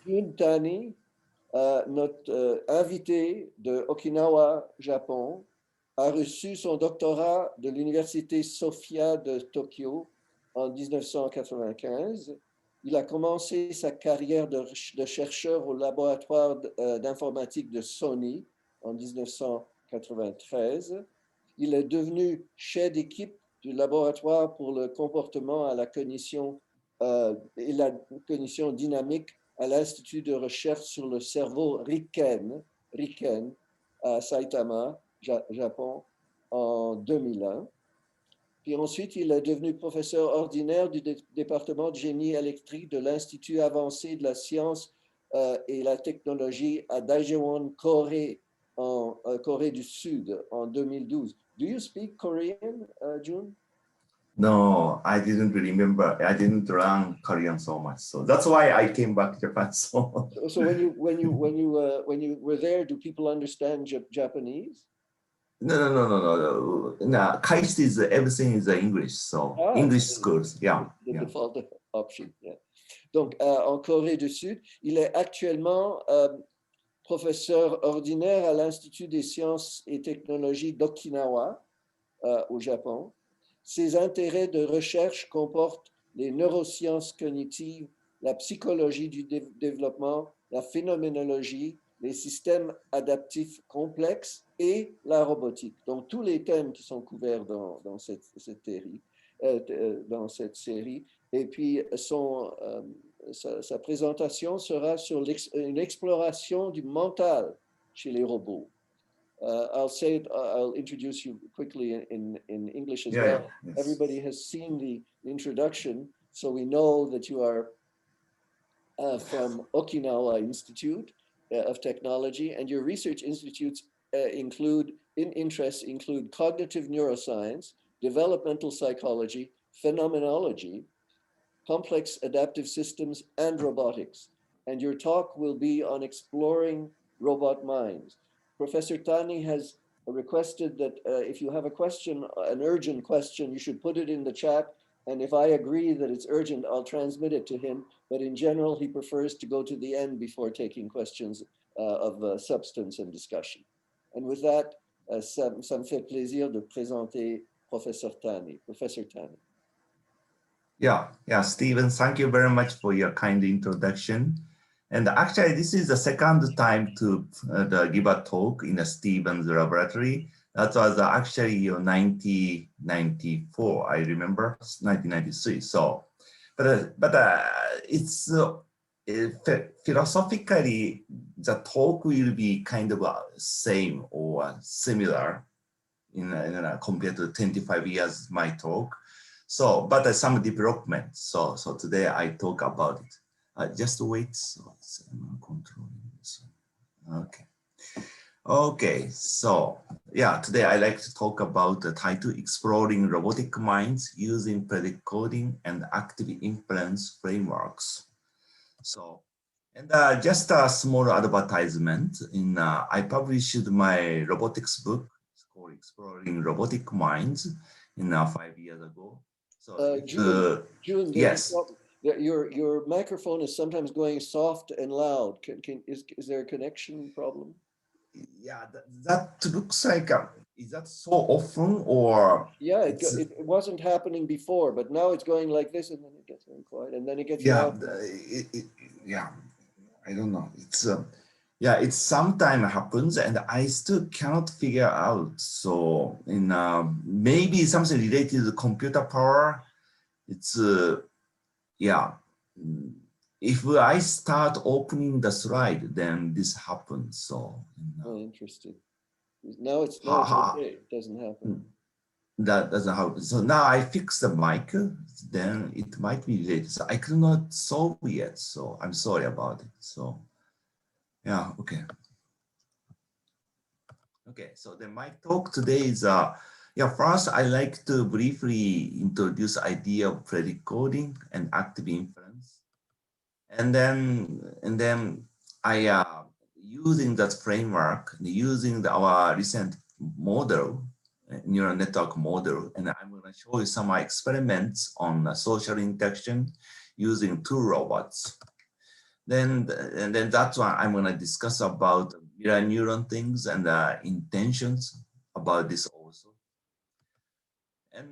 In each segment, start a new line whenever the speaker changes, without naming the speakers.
Jun Tani, notre invité de Okinawa, Japon, a reçu son doctorat de l'Université Sophia de Tokyo en 1995. Il a commencé sa carrière de chercheur au laboratoire d'informatique de Sony en 1993. Il est devenu chef d'équipe du laboratoire pour le comportement à la cognition et la cognition dynamique à l'Institut de recherche sur le cerveau Riken à Saitama, Japon, en 2001. Puis ensuite, il est devenu professeur ordinaire du département de génie électrique de l'Institut avancé de la science et la technologie à Daejeon, Corée, en Corée du Sud, en 2012. Do you speak Korean, Jun?
No, I didn't remember. I didn't learn Korean so much, so that's why I came back to Japan. So
when you were there, do people understand Japanese?
No. KAIST is everything is English, so English schools, yeah.
The default option, yeah. Donc, en Corée du Sud, il est actuellement professeur ordinaire à l'Institut des sciences et technologies d'Okinawa, au Japon. Ses intérêts de recherche comportent les neurosciences cognitives, la psychologie du développement, la phénoménologie, les systèmes adaptifs complexes et la robotique. Donc, tous les thèmes qui sont couverts dans cette série. Et puis, sa présentation sera sur une exploration du mental chez les robots. I'll introduce you quickly in English as well. Yes. Everybody has seen the introduction, so we know that you are from Okinawa Institute of Technology, and your research institutes include cognitive neuroscience, developmental psychology, phenomenology, complex adaptive systems, and robotics. And your talk will be on exploring robot minds. Professor Tani has requested that if you have a question, an urgent question, you should put it in the chat. And if I agree that it's urgent, I'll transmit it to him. But in general, he prefers to go to the end before taking questions of substance and discussion. And with that, ça me fait plaisir de présenter Professor Tani. Professor Tani.
Yeah, Stephen, thank you very much for your kind introduction. And actually, this is the second time to give a talk in a Stephen's laboratory. That was actually 1994, I remember, 1993. So, but it's philosophically, the talk will be kind of same or similar compared to 25 years my talk. So, but some development. So today I talk about it. Just wait. So I'm controlling this. Okay. So yeah, today I like to talk about the title Exploring Robotic Minds Using Predicating and Active Inference Frameworks. So, and just a small advertisement. I published my robotics book. It's called Exploring Robotic Minds 5 years ago. So
Jun,
yes.
Your microphone is sometimes going soft and loud. Is there a connection problem?
Yeah, that looks like, is that so often or?
Yeah, it wasn't happening before, but now it's going like this and then it gets very quiet and then it gets loud.
Yeah, I don't know. It sometimes happens and I still cannot figure out. So maybe something related to computer power. It's, if I start opening the slide, then this happens. So.
Oh, interesting. No, it's okay. It doesn't happen.
That doesn't happen. So now I fix the mic, then it might be related. So I could not solve yet. So I'm sorry about it. So. Yeah, okay. Okay, so then my talk today is, first I like to briefly introduce idea of predicting and active inference. And then I, using that framework, using our recent model, neural network model, and I'm gonna show you some experiments on social interaction using two robots. Then that's why I'm going to discuss about mirror neuron things and intentions about this also. And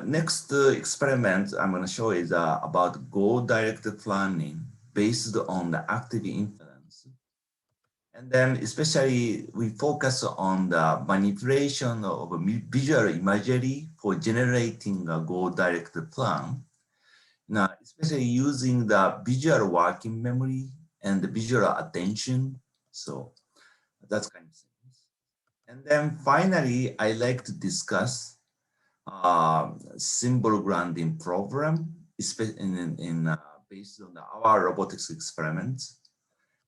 next experiment I'm going to show is about goal-directed planning based on the active inference. And then especially we focus on the manipulation of visual imagery for generating a goal-directed plan. Now, especially using the visual working memory and the visual attention. So that's kind of things. And then finally, I like to discuss symbol grounding problem, especially based on our robotics experiments.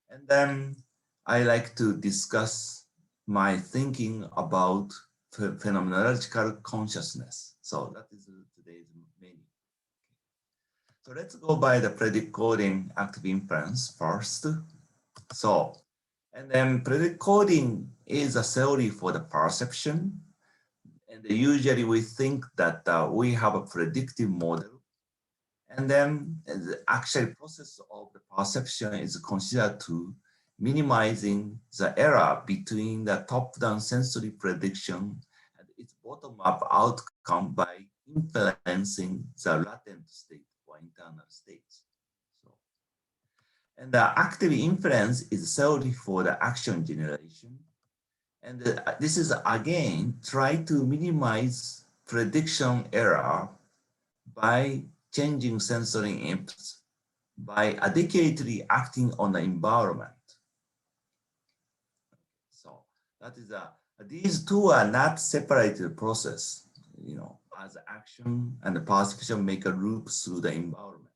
And then I like to discuss my thinking about phenomenological consciousness. So that is today's main. So let's go by the predicting active inference first. So, and then predicting is a theory for the perception. And usually we think that we have a predictive model. And then the actual process of the perception is considered to minimizing the error between the top-down sensory prediction and its bottom-up outcome by influencing the latent state or internal states. So, and the active inference is theory for the action generation. And this is again, try to minimize prediction error by changing sensory inputs, by adequately acting on the environment. So that is these two are not separated process, as action and the perception make a loop through the environment.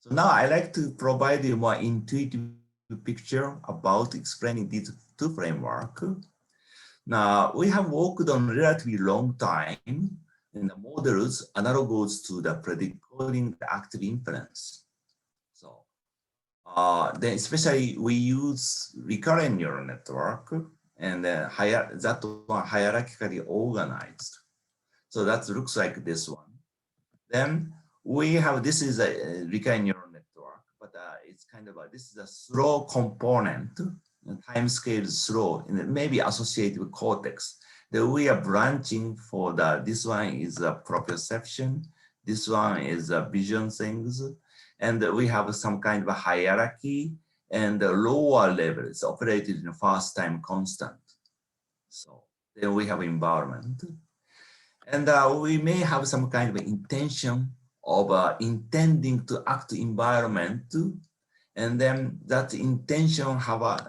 So now I like to provide you a more intuitive picture about explaining these two frameworks. Now, we have worked on relatively long time in the models analogous to the predicting the active inference. So then especially we use recurrent neural network and that one hierarchically organized. So that looks like this one. Then we have, this is a recurrent neural network, but it's kind of this is a slow component. The time scale is slow and it may be associated with cortex. Then we are branching for this one is a proprioception, this one is a vision things, and we have some kind of a hierarchy and the lower level is operated in first time constant. So then we have environment. And we may have some kind of intention of intending to act environment. And then that intention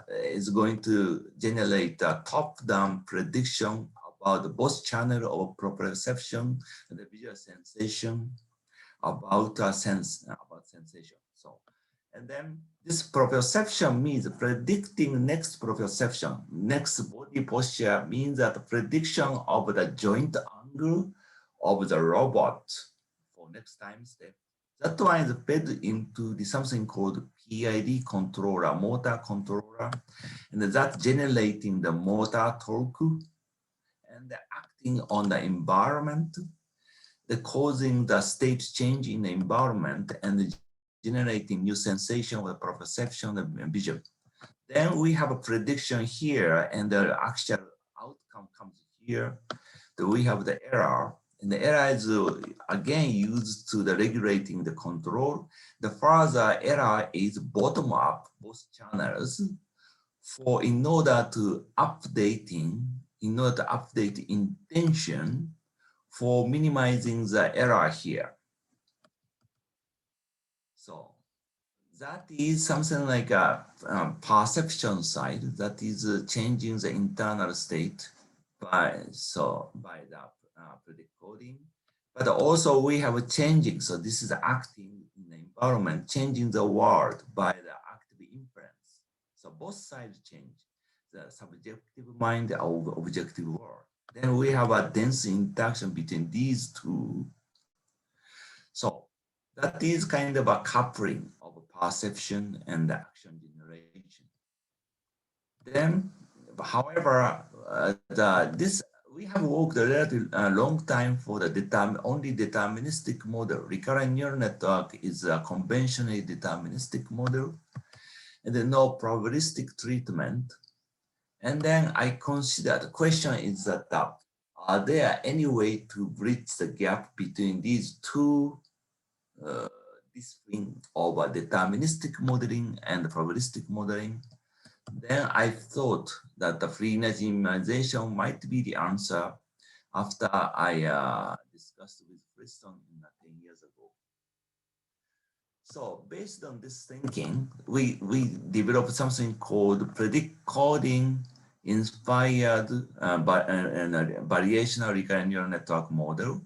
is going to generate a top-down prediction about both channel of proprioception and the visual sensation about sensation. So, and then this proprioception means predicting next proprioception. Next body posture means that prediction of the joint angle of the robot for next time step. That one is fed into something called PID controller, motor controller, and that generating the motor torque and acting on the environment, causing the state change in the environment and generating new sensation with proprioception and vision. Then we have a prediction here and the actual outcome comes here. Then we have the error. And the error is again used to the regulating the control. The further error is bottom up both channels in order to update intention for minimizing the error here. So that is something like a perception side that is changing the internal state by the predicting, but also we have a changing. So this is acting in the environment, changing the world by the active inference. So both sides change, the subjective mind or objective world. Then we have a dense interaction between these two. So that is kind of a coupling of perception and action generation. Then, however, we have worked a relatively long time for the only deterministic model. Recurrent neural network is a conventionally deterministic model. and then no probabilistic treatment. And then I consider the question is that are there any way to bridge the gap between these two discipline of deterministic modeling and probabilistic modeling? Then I thought that the free energy minimization might be the answer after I discussed with Preston 10 years ago. So based on this thinking, we developed something called predicting inspired variational recurrent neural network model.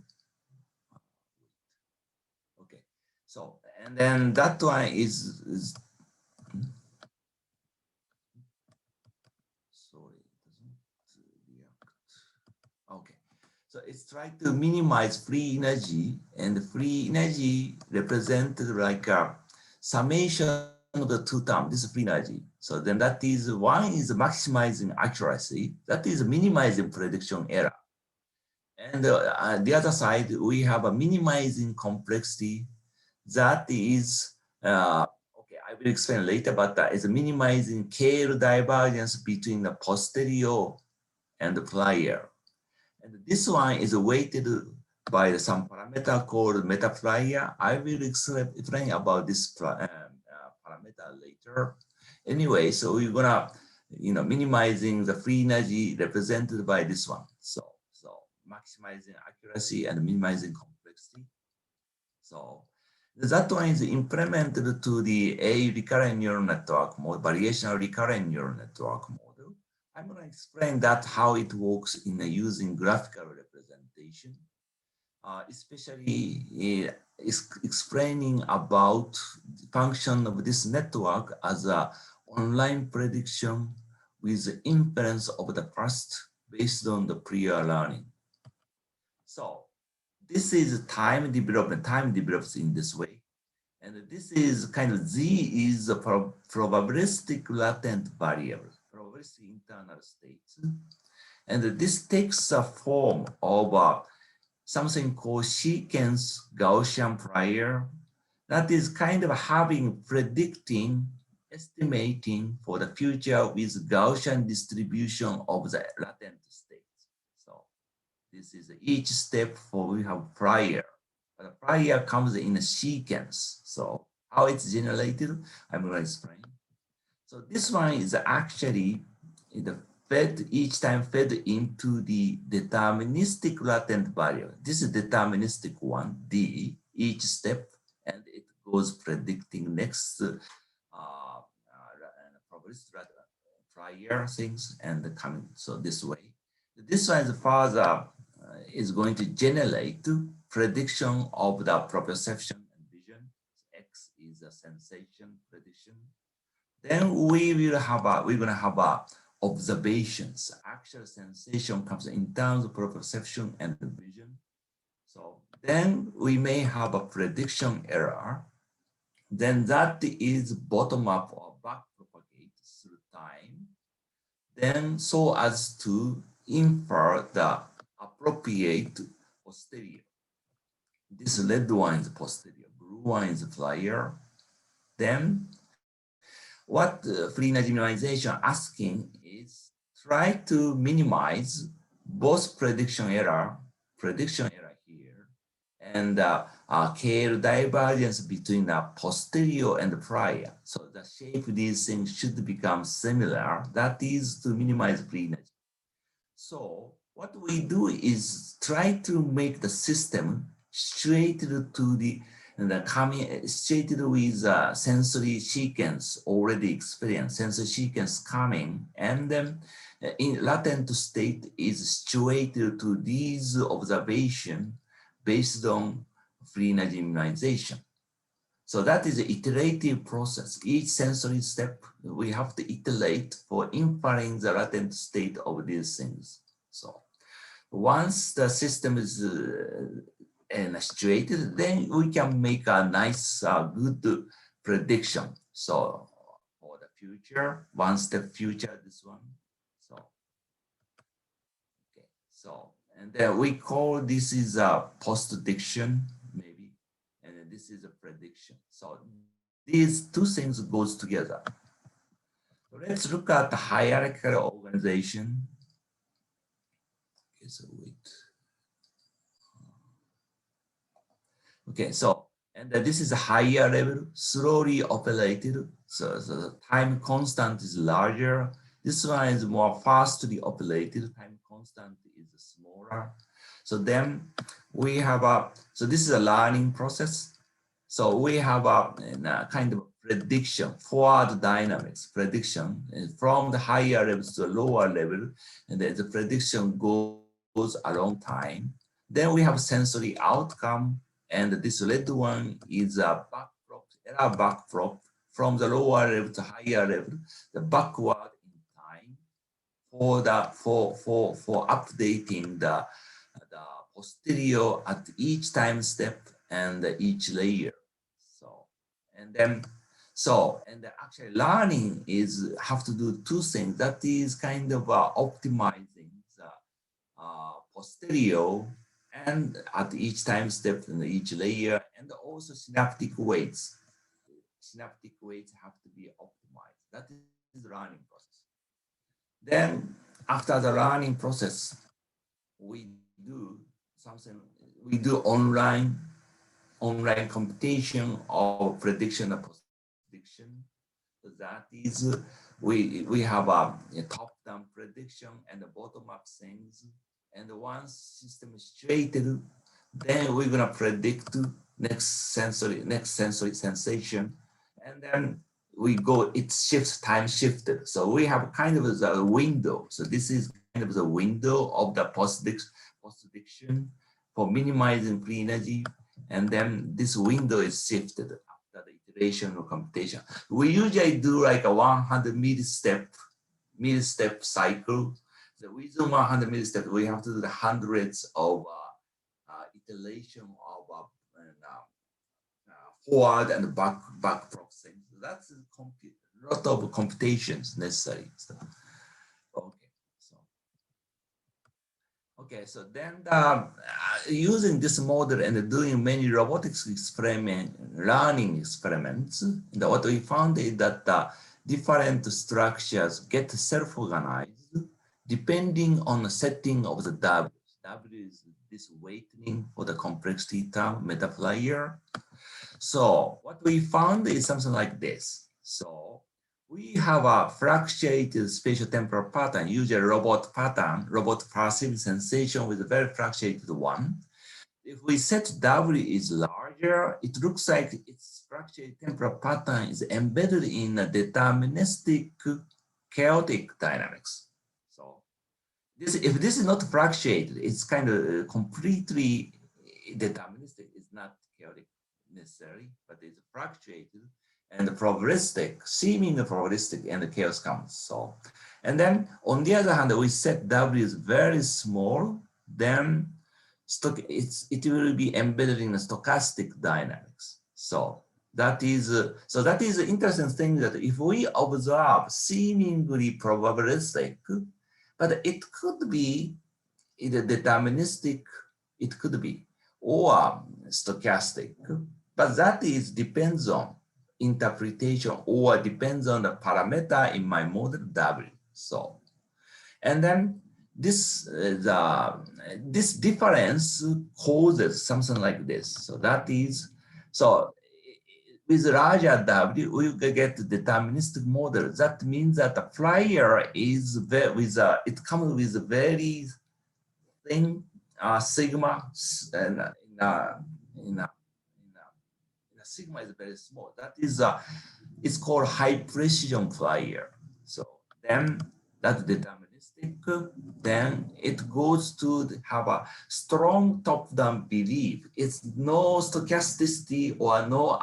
Okay, so and then that one is sorry, it doesn't react. Okay, so it's trying to minimize free energy, and free energy represented like a summation of the two terms. This is free energy. So then that is one is maximizing accuracy, that is minimizing prediction error. And the other side, we have a minimizing complexity, that is, okay, I will explain later, but that is minimizing KL divergence between the posterior and the prior. And this one is weighted by some parameter called metaprior. I will explain about this parameter later. Anyway, so we're gonna, minimizing the free energy represented by this one. So maximizing accuracy and minimizing complexity. So that one is implemented to the A recurrent neural network model, variational recurrent neural network model. I'm going to explain that how it works in using graphical representation, especially explaining about the function of this network as a online prediction with inference of the past based on the prior learning. So this is time development. Time develops in this way. And this is kind of Z is a probabilistic latent variable, probabilistic internal states. And this takes a form of something called sequence Gaussian prior. That is kind of having predicting, estimating for the future with Gaussian distribution of the latent states. So this is each step for we have prior. The prior comes in a sequence. So how it's generated, I'm going to explain. So this one is actually fed each time fed into the deterministic latent variable. This is deterministic one, D, each step, and it goes predicting next probabilistic prior things and coming. So this way, this one is further is going to generate prediction of the proprioception and vision. X is a sensation prediction. Then we're going to have observations. Actual sensation comes in terms of proprioception and vision. So then we may have a prediction error. Then that is bottom up or back propagate through time. Then so as to infer the appropriate posterior. This red one is posterior, blue one is prior. Then what free energy minimization asking is try to minimize both prediction error here, and KL divergence between the posterior and the prior. So the shape of these things should become similar. That is to minimize free energy. So what we do is try to make the system situated to the coming situated with sensory sequence already experienced, sensory sequence coming, and then in latent state is situated to these observation based on free energy minimization. So that is an iterative process. Each sensory step, we have to iterate for inferring the latent state of these things. So once the system is situated, then we can make a nice, good prediction. So for the future, one step future, this one. So, okay. So, and then we call this is a post-diction, maybe, and this is a prediction. So these two things goes together. Let's look at the hierarchical organization. Okay, so wait. Okay, so, and this is a higher level, slowly operated. So the time constant is larger. This one is more fastly operated. Time constant is smaller. So then we have so this is a learning process. So we have a kind of prediction, forward dynamics, prediction from the higher levels to the lower level. And then the prediction goes a long time. Then we have sensory outcome. And this red one is a error backprop from the lower level to higher level, the backward in time for updating the posterior at each time step and each layer. So and actually learning is have to do two things. That is kind of optimizing the posterior and at each time step in each layer, and also synaptic weights. Synaptic weights have to be optimized. That is the learning process. Then after the learning process, we do something. We do online computation of prediction and post-prediction. So that is, we have a top-down prediction and a bottom-up things. And once system is situated, then we're gonna predict next sensory sensation, and then we go. It shifts, time shifted. So we have kind of a window. So this is kind of the window of the post-prediction for minimizing free energy, and then this window is shifted after the iteration or computation. We usually do like a 100 millistep cycle. So within 100 millisteps, we have to do the hundreds of iteration of forward and back processing. So that's a lot of computations necessary. So, okay, so then using this model and doing many robotics learning experiments, what we found is that different structures get self-organized depending on the setting of the W. W is this weighting for the complexity term, metaflyer. So what we found is something like this. So we have a fluctuated spatial temporal pattern, usually robot perceived sensation with a very fluctuated one. If we set W is larger, it looks like its fluctuated temporal pattern is embedded in a deterministic chaotic dynamics. So if this is not fluctuated, it's kind of completely deterministic. It's not chaotic necessarily, but it's fluctuated and probabilistic, seemingly probabilistic, and the chaos comes. So, and then on the other hand, we set W is very small, then it will be embedded in a stochastic dynamics. So that is the interesting thing, that if we observe seemingly probabilistic, but it could be either deterministic, it could be, or stochastic, but that is depends on interpretation or depends on the parameter in my model W. So, and then this this difference causes something like this. So that is, so with larger W, we get deterministic model. That means that the flyer is it comes with a very thin sigma, and sigma is very small. That is it's called high precision flyer. So then that's deterministic. Then it goes to have a strong top-down belief. It's no stochasticity or no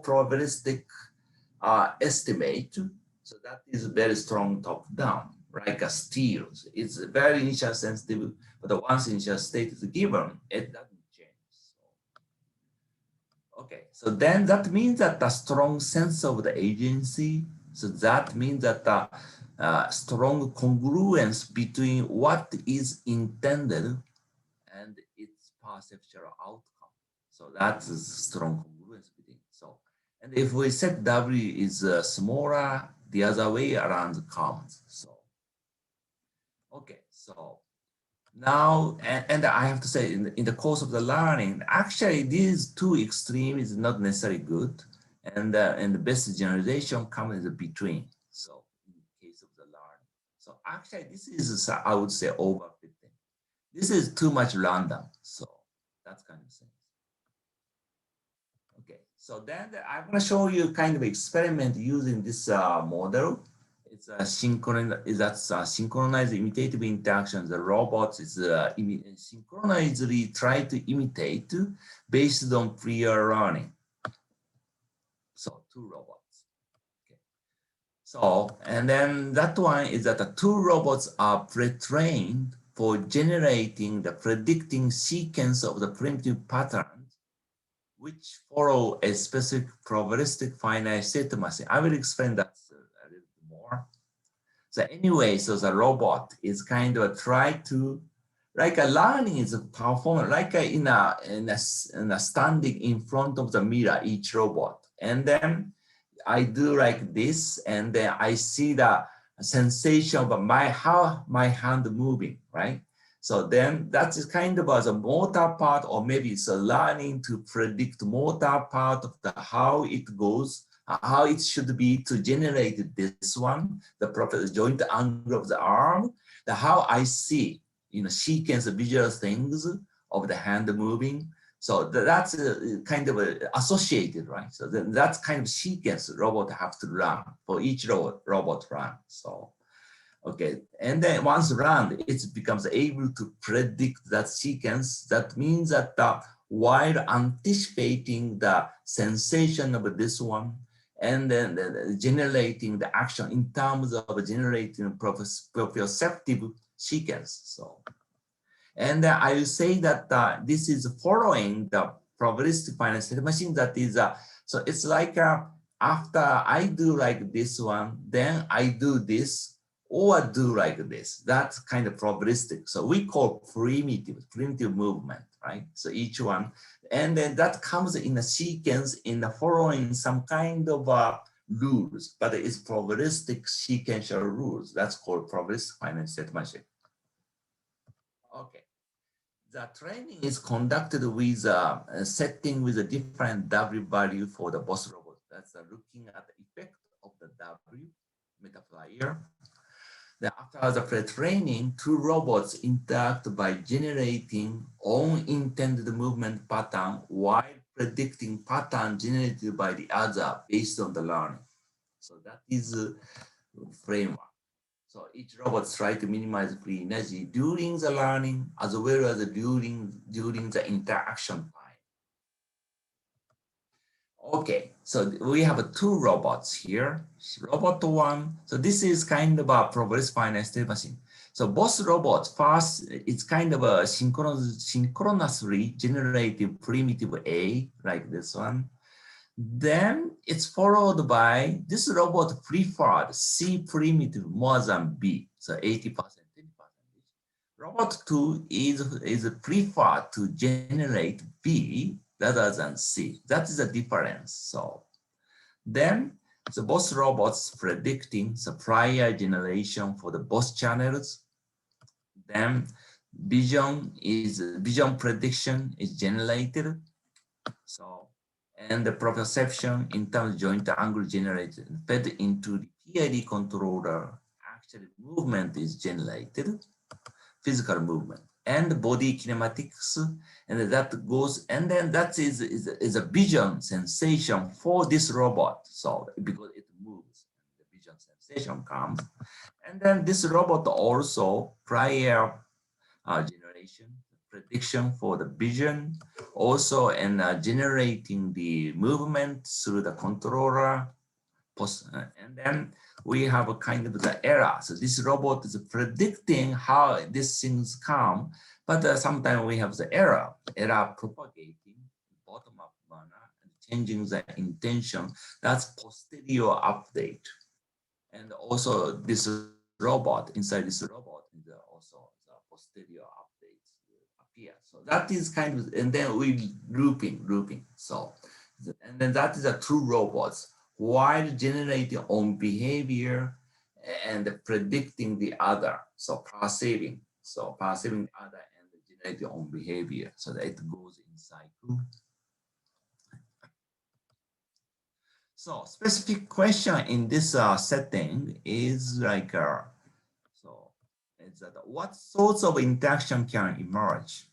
probabilistic estimate. So that is very strong top-down, like a steel. It's very initial sensitive, but once initial state is given, it doesn't change. Okay, so then that means that the strong sense of the agency. So that means that the strong congruence between what is intended and its perceptual outcome. So that's a strong congruence between. So, and if we set W is smaller, the other way around comes. So, okay, so now, and I have to say, in the course of the learning, actually these two extremes is not necessarily good, and the best generalization comes in between. So, in the case of the learning, so actually this is, I would say, overfitting. This is too much random. So that's kind of thing. Okay, so then I'm going to show you kind of experiment using this model. It's a synchronized imitative interaction. The robot is synchronously try to imitate based on prior learning. So two robots. Okay. So, and then that one is that the two robots are pre-trained for generating the predicting sequence of the primitive patterns which follow a specific probabilistic finite state machine. I will explain that a little bit more. So anyway, so the robot is kind of try to, like a learning is a performance, like in a standing in front of the mirror, each robot. And then I do like this, and then I see the sensation of how my hand moving, right? So then that is kind of as a motor part, or maybe it's a learning to predict motor part of the how it goes, how it should be to generate this one, the proper joint angle of the arm, the how I see, sequence of visual things of the hand moving. So that's kind of associated, right? So that's kind of sequence robot have to run for each robot run. So, okay, and then once run, it becomes able to predict that sequence. That means that while anticipating the sensation of this one, and then generating the action in terms of generating proprioceptive sequence. So, and I will say that this is following the probabilistic finite state machine. That is, so it's like after I do like this one, then I do this, or do like this. That's kind of probabilistic. So we call primitive movement, right? So each one, and then that comes in a sequence in the following some kind of rules, but it's probabilistic sequential rules. That's called probabilistic finite state machine. Okay. The training is conducted with a setting with a different W value for the boss robot. That's looking at the effect of the W multiplier. Then after the pre-training, two robots interact by generating own intended movement pattern while predicting pattern generated by the other based on the learning. So that is a framework. So each robot tries to minimize free energy during the learning as well as during the interaction time. Okay, so we have two robots here. Robot one, so this is kind of a probabilistic finite state machine. So both robots, first, it's kind of a synchronously generated primitive A, like this one. Then it's followed by this robot preferred C primitive more than B, so 80%, 20%. Robot 2 is preferred to generate B rather than C. That is the difference. So then the both robots predicting the prior generation for the both channels. Then vision prediction is generated. So, and the proprioception in terms of joint angle generated fed into the PID controller. Actually, movement is generated, physical movement, and body kinematics, and that goes, and then that is a vision sensation for this robot. So because it moves, the vision sensation comes, and then this robot also prior generation prediction for the vision, also and generating the movement through the controller, and then we have a kind of the error. So this robot is predicting how these things come, but sometimes we have the error propagating bottom-up manner and changing the intention. That's posterior update. And also this robot, inside this robot, is also the posterior updates appear. So that is kind of, and then we looping. So, and then that is the two robots while generating own behavior and predicting the other. So perceiving the other and generating own behavior, so that it goes in cycle. So specific question in this setting is like, it's that what sorts of interaction can emerge?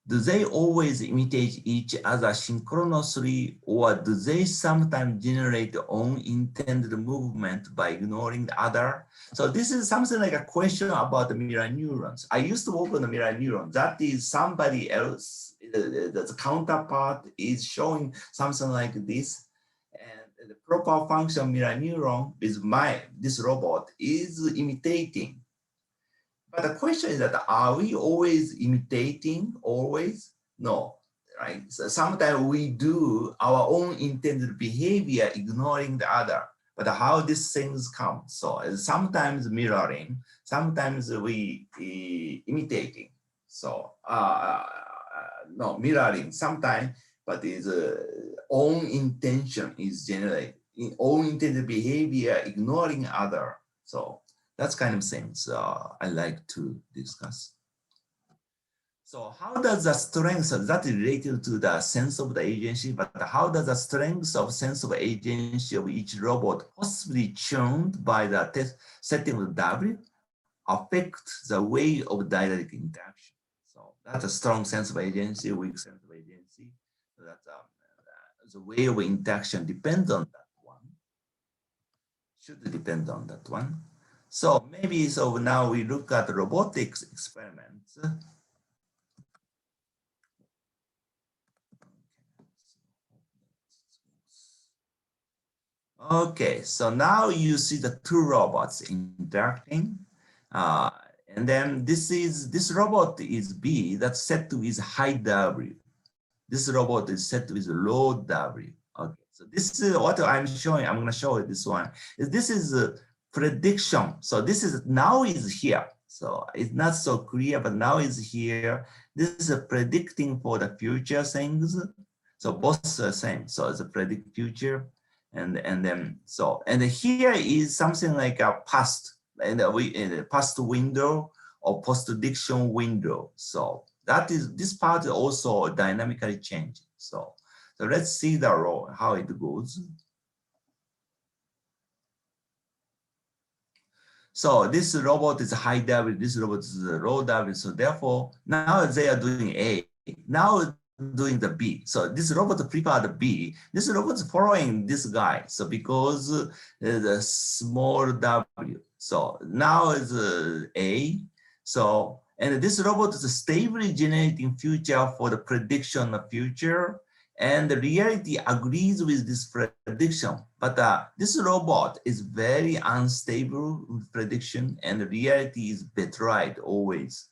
Do they always imitate each other synchronously, or do they sometimes generate their own intended movement by ignoring the other? So this is something like a question about the mirror neurons. I used to work on the mirror neurons. That is somebody else, the counterpart is showing something like this. And the proper function mirror neuron is this robot is imitating. But the question is that, are we always imitating, always? No, right? So sometimes we do our own intended behavior, ignoring the other. But how these things come? So sometimes mirroring, sometimes we imitating. So no, mirroring sometimes, but is own intention is generated, own intended behavior, ignoring other. So that's kind of things I like to discuss. So how does the strength, that is related to the sense of the agency, but how does the strength of sense of agency of each robot possibly tuned by the setting of W affect the way of dialectic interaction? So that's a strong sense of agency, weak sense of agency. So that's the way of interaction depends on that one. Should depend on that one. So maybe, so now we look at robotics experiments. Okay, so now you see the two robots interacting. And then this robot is B, that's set to is high W. This robot is set with low W. Okay, so this is what I'm showing. I'm going to show you this one. This is a prediction. So this is now is here. So it's not so clear, but now is here. This is a predicting for the future things. So both are the same. So it's a predict future, and then so and here is something like a past, and we in a past window or post prediction window. So that is, this part is also dynamically changing. So let's see the role, how it goes. So this robot is high W, this robot is low W. So therefore, now they are doing A. Now doing the B. So this robot prepared the B. This robot is following this guy. So because the small W. So now is A. So, and this robot is stably generating future for the prediction of future. And the reality agrees with this prediction. But this robot is very unstable with prediction, and the reality is betrayed always.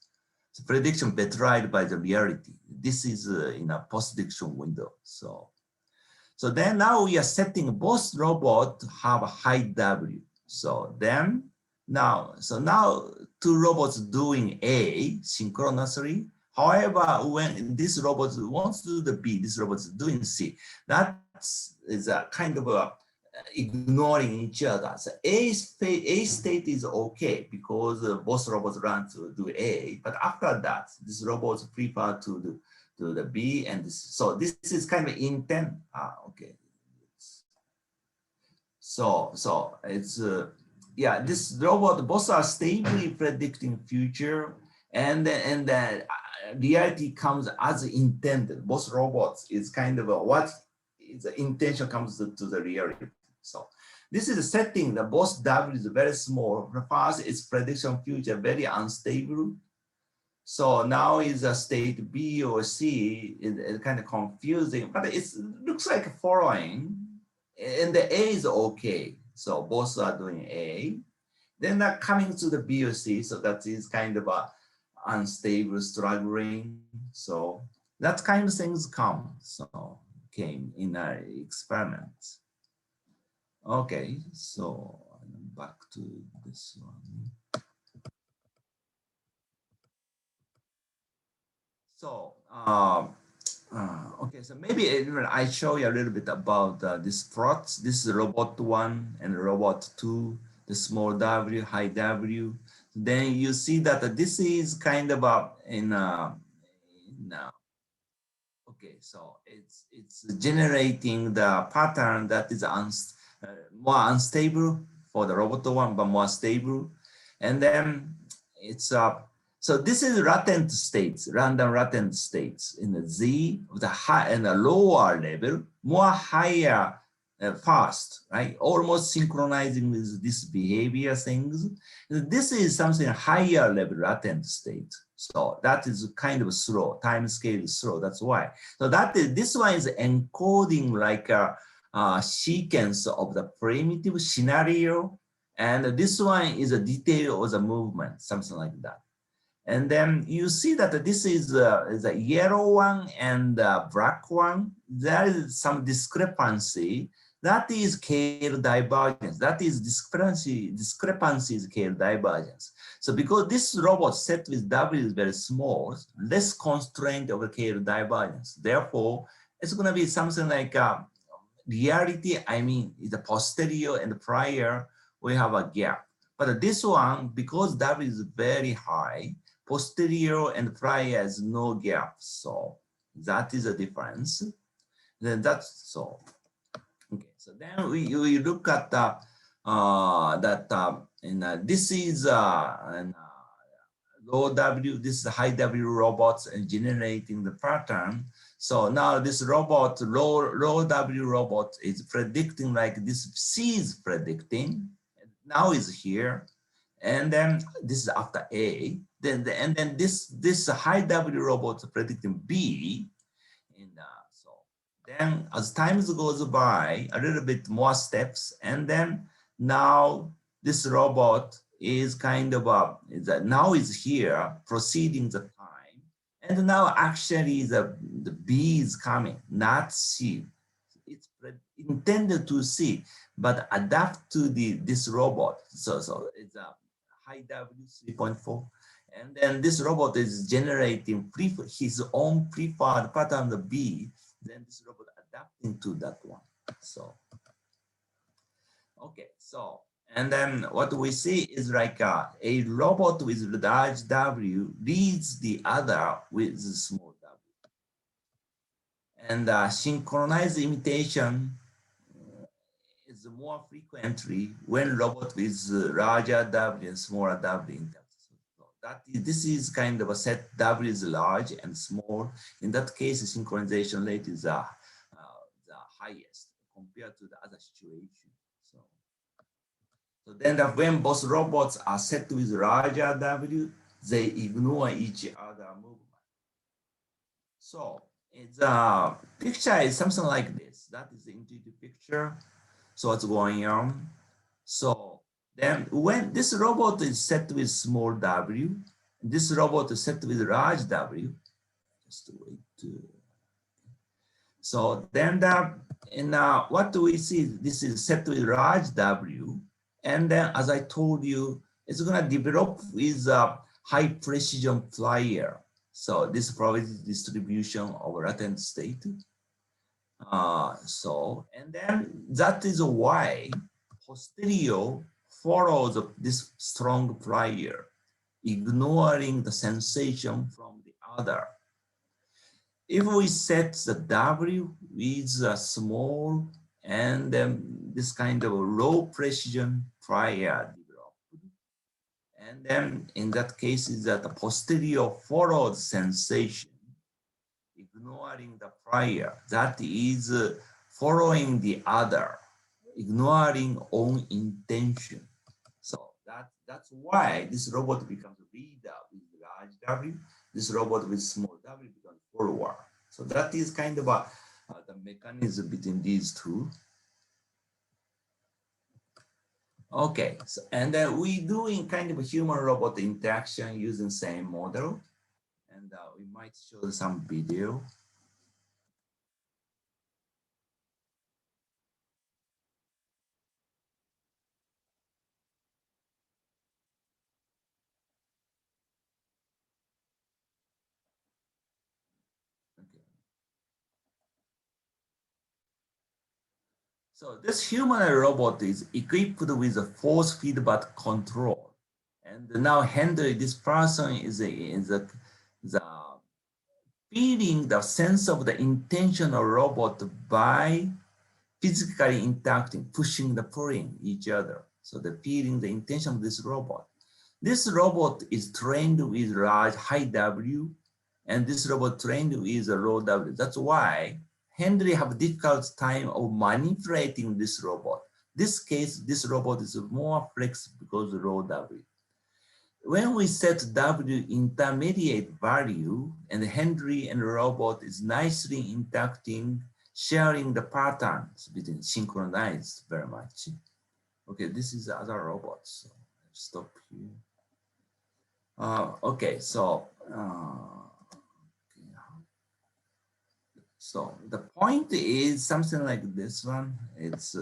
The prediction betrayed by the reality. This is in a post-prediction window. So then now we are setting both robots have a high W. So then now two robots doing A synchronously. However, when this robot wants to do the B, this robot is doing C. That is a kind of a ignoring each other. So A state is okay because both robots run to do A, but after that, this robot prefer to do the B, and this, so this is kind of intent. Okay. So it's yeah, this robot both are stably predicting future, and the reality comes as intended. Both robots is kind of what is the intention comes to the reality. So this is a setting that both W is very small. The first is prediction future very unstable. So now is a state B or C is kind of confusing, but it looks like following, and the A is okay. So both are doing A. Then that coming to the B or C, so that is kind of a unstable, struggling. So that kind of things come. So came in our experiments. Okay, so back to this one. So Okay, so maybe I show you a little bit about this plots. This is robot 1 and robot 2, the small w, high w. Then you see that this is kind of okay, so it's generating the pattern that is more unstable for the robot 1, but more stable. And then it's so this is latent states, random latent states in the Z, the high and the lower level, more higher fast, right? Almost synchronizing with this behavior things. This is something higher level latent state. So that is kind of slow, time scale is slow, that's why. So this one is encoding like a sequence of the primitive scenario. And this one is a detail of the movement, something like that. And then you see that this is the yellow one and the black one. There is some discrepancy. That is scale divergence. That is discrepancy is scale divergence. So because this robot set with W is very small, less constraint of scale divergence. Therefore, it's going to be something like reality. I mean, the posterior and the prior, we have a gap. But this one, because W is very high, posterior and prior has no gap. So that is a difference. Then that's so. Okay, so then we look at this is low W, this is high W robots and generating the pattern. So now this robot, low W robot is predicting like this C is predicting. Now is here. And then this is after A. Then this high W robot predicting B. And so then as time goes by, a little bit more steps, and then now this robot is kind of now is here proceeding the time, and now actually the B is coming, not C. It's intended to see, but adapt to this robot. So it's a high W 3.4. And then this robot is generating his own preferred pattern of B. Then this robot adapting to that one. So, okay, so, and then what we see is like a robot with large W leads the other with small W. And synchronized imitation is more frequently when robot with larger W and smaller W. So this is kind of a set W is large and small. In that case, the synchronization rate is the highest compared to the other situation. So then when both robots are set with larger W, they ignore each other movement. So the picture is something like this. That is the intuitive picture. So what's going on? So then when this robot is set with small W, this robot is set with large W. Just wait. So then what do we see? This is set with large W. And then as I told you, it's going to develop with a high precision flyer. So this probability distribution of latent state. And then that is why posterior follows this strong flyer, ignoring the sensation from the other. If we set the W with a small and this kind of low precision flyer developed, and then in that case is that the posterior follows sensation, ignoring the prior, that is following the other, ignoring own intention. So that's why this robot becomes a leader with large W, this robot with small W becomes follower. So that is kind of the mechanism between these two. Okay, so, and then we doing kind of a human-robot interaction using same model, and we might show some video. Okay. So this humanoid robot is equipped with a force feedback control. And now Henry, this person is the feeling the sense of the intentional robot by physically interacting, pushing the pulling each other. So the feeling the intention of this robot. This robot is trained with large high W, and this robot trained with a low W. That's why Henry have difficult time of manipulating this robot. This case, this robot is more flexible because of low W. When we set W intermediate value, and Henry and the robot is nicely interacting, sharing the patterns between synchronized very much. Okay, this is the other robot. So stop here. Okay, so so the point is something like this one. It's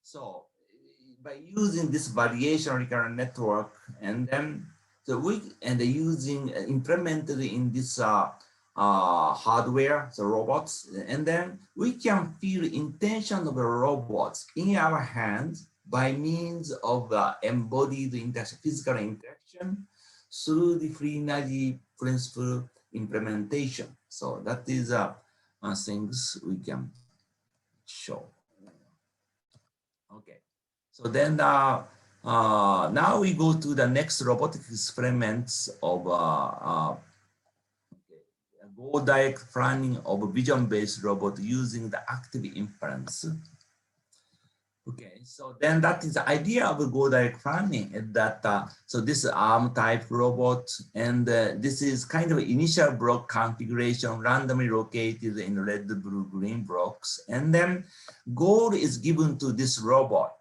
so by using this variation recurrent network, and then using implemented in this hardware, the robots, and then we can feel intention of the robots in our hands by means of embodied interaction, physical interaction through the free energy principle implementation. So that is things we can show. Okay, so then now we go to the next robotic experiments of go direct planning of a vision-based robot using the active inference. Okay, so then that is the idea of go direct planning, is that so this arm type robot, and this is kind of initial block configuration randomly located in red, blue, green blocks, and then goal is given to this robot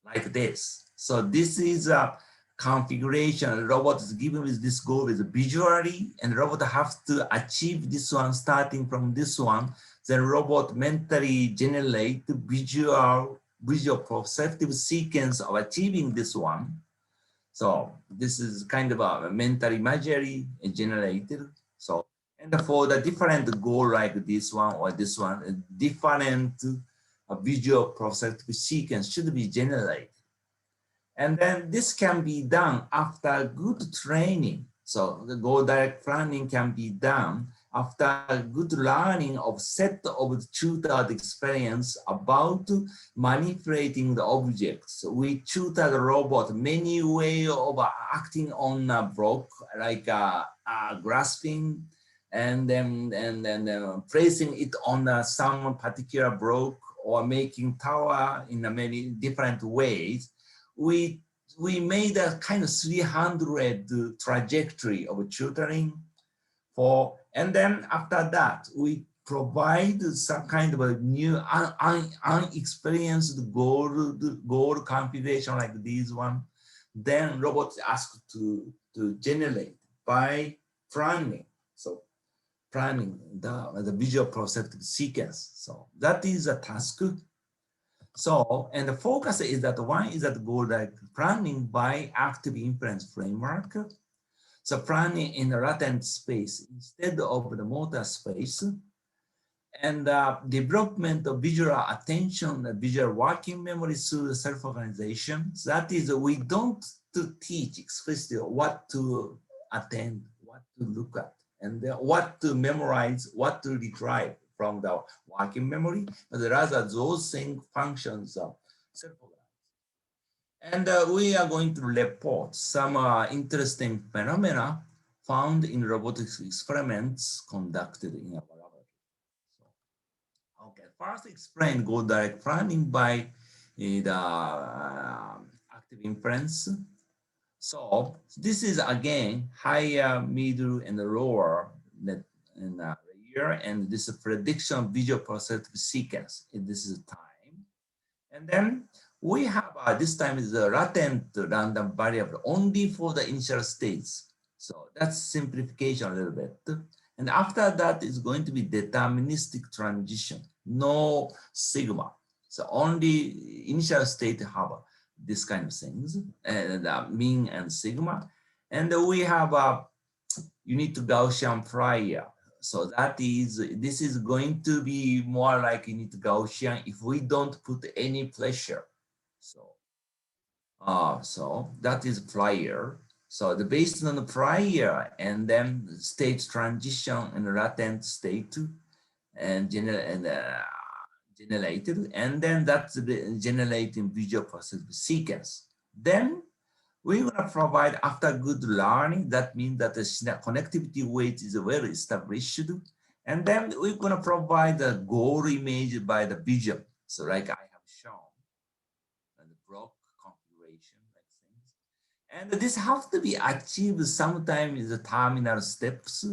like this. So this is a configuration. Robot is given with this goal is visually, and robot has to achieve this one starting from this one. Then robot mentally generate visual perceptive sequence of achieving this one. So this is kind of a mental imagery generated. So, and for the different goal like this one or this one, different visual perceptive sequence should be generated. And then this can be done after good training. So the goal direct planning can be done after good learning of set of tutored experience about manipulating the objects. We tutor the robot many ways of acting on a block, like grasping, and then placing it on some particular block, or making tower in many different ways. We made a kind of 300 trajectory of tutoring for, and then after that, we provide some kind of a new unexperienced goal configuration like this one. Then robots asked to generate by planning. So planning the visual perceptive sequence. So that is a task. So, and the focus is that one is that goal direct planning by active inference framework. So planning in the latent space instead of the motor space, and development of visual attention, visual working memory through the self-organization. So that is, we don't teach explicitly what to attend, what to look at, and what to memorize, what to retrieve from the working memory, but rather those things functions of self-organization. And we are going to report some interesting phenomena found in robotics experiments conducted in our laboratory. So, okay, first explain goal direct planning by the active inference. So this is again higher, middle, and lower layer, and this is prediction visual perceptive sequence. This is time, and then we have this time is a latent random variable only for the initial states. So that's simplification a little bit. And after that is going to be deterministic transition, no sigma. So only initial state have this kind of things, and mean and sigma. And we have a unique Gaussian prior So this is going to be more like you need Gaussian if we don't put any pressure. So that is prior. So based on the prior and then state transition and latent state and generated, and then that's the generating visual process sequence. Then we're going to provide, after good learning, that means that the connectivity weight is well established. And then we're going to provide the goal image by the vision. So like I have shown, and the block configuration, like things. And this has to be achieved sometime in the terminal steps.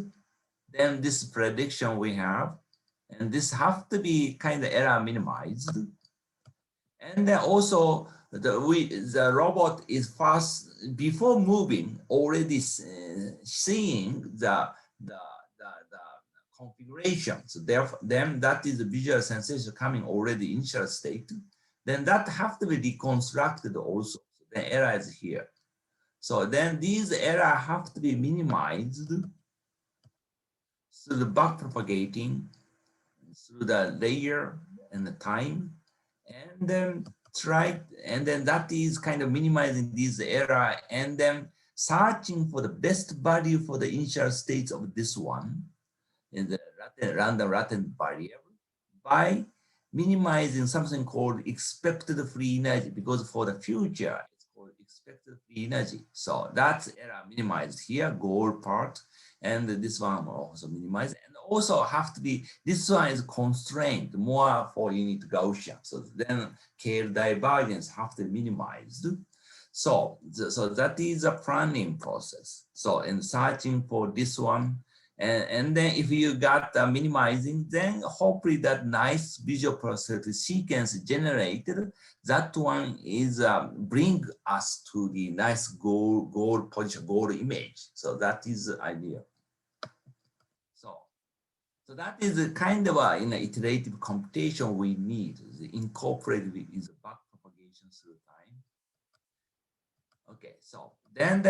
Then this prediction we have, and this has to be kind of error minimized. And then also the robot is fast before moving already seeing the configuration. So therefore, then that is the visual sensation coming already initial state. Then that have to be reconstructed also. So the error is here. So then these errors have to be minimized through the back propagating, through the layer and the time, and then that is kind of minimizing this error and then searching for the best value for the initial states of this one in the random latent variable by minimizing something called expected free energy, because for the future it's called expected free energy. So that's error minimized here, goal part, and this one also minimized. And also have to be, this one is constrained more for unit Gaussian. So then K divergence have to be minimized. So that is a planning process. So in searching for this one, and then if you got minimizing, then hopefully that nice visual process sequence generated, that one is bring us to the nice goal position, goal image. So that is the idea. So that is a kind of a iterative computation we need incorporated is back propagation through time. Okay, so then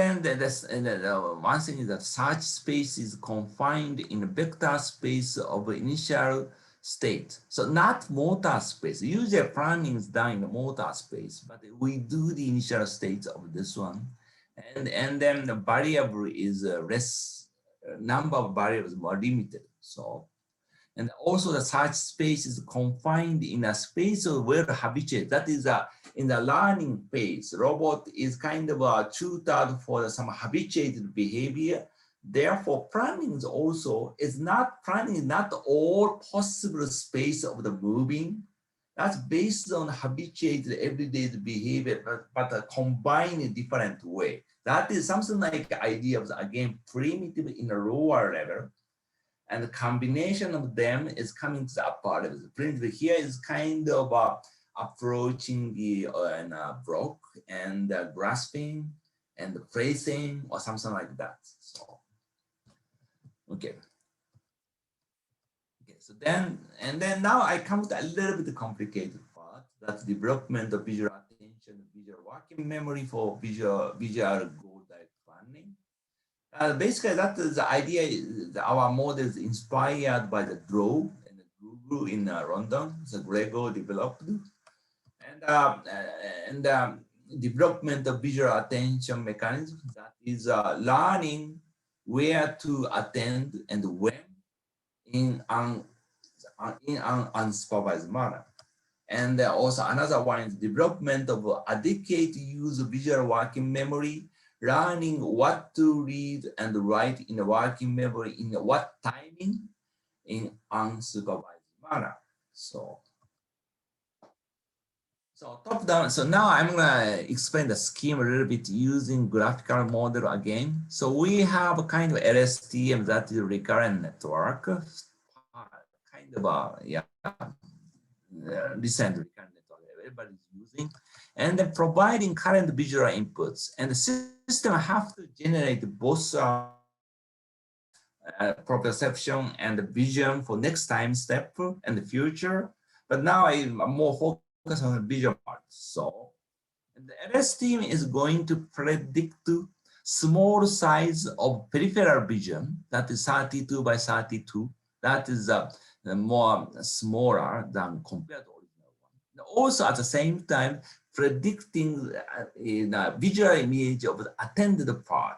one thing is that search space is confined in a vector space of initial state. So not motor space. Usually planning is done in the motor space, but we do the initial states of this one. And then the variable is less, number of variables more limited. So, and also the search space is confined in a space of well habituated. That is in the learning phase, robot is kind of tutored for some habituated behavior. Therefore, planning is also not all possible space of the moving. That's based on habituated everyday behavior, but combined in different way. That is something like the idea of, again, primitive in a lower level. And the combination of them is coming to the upper level. The primitive here is kind of approaching the block and grasping and placing or something like that. So, okay. So then now I come to a little bit complicated part. That's development of visual attention, visual working memory for visual goal direct planning. Basically, that is the idea. Our model is inspired by the Draw and the Google in London. So Gregor developed, and development of visual attention mechanism, that is learning where to attend and when in an unsupervised manner. And also another one is development of adequate use of visual working memory, learning what to read and write in the working memory in what timing in unsupervised manner. So top down. So now I'm gonna explain the scheme a little bit using graphical model again. So we have a kind of LSTM, that is recurrent network, kind of recent recurrent network everybody's using, and then providing current visual inputs. And the system have to generate both perception and vision for next time step and the future. But now I'm more focused on the vision part. So the LS team is going to predict small size of peripheral vision, that is 32 by 32, that is more smaller than compared to original one. Also at the same time, predicting in a visual image of the attended part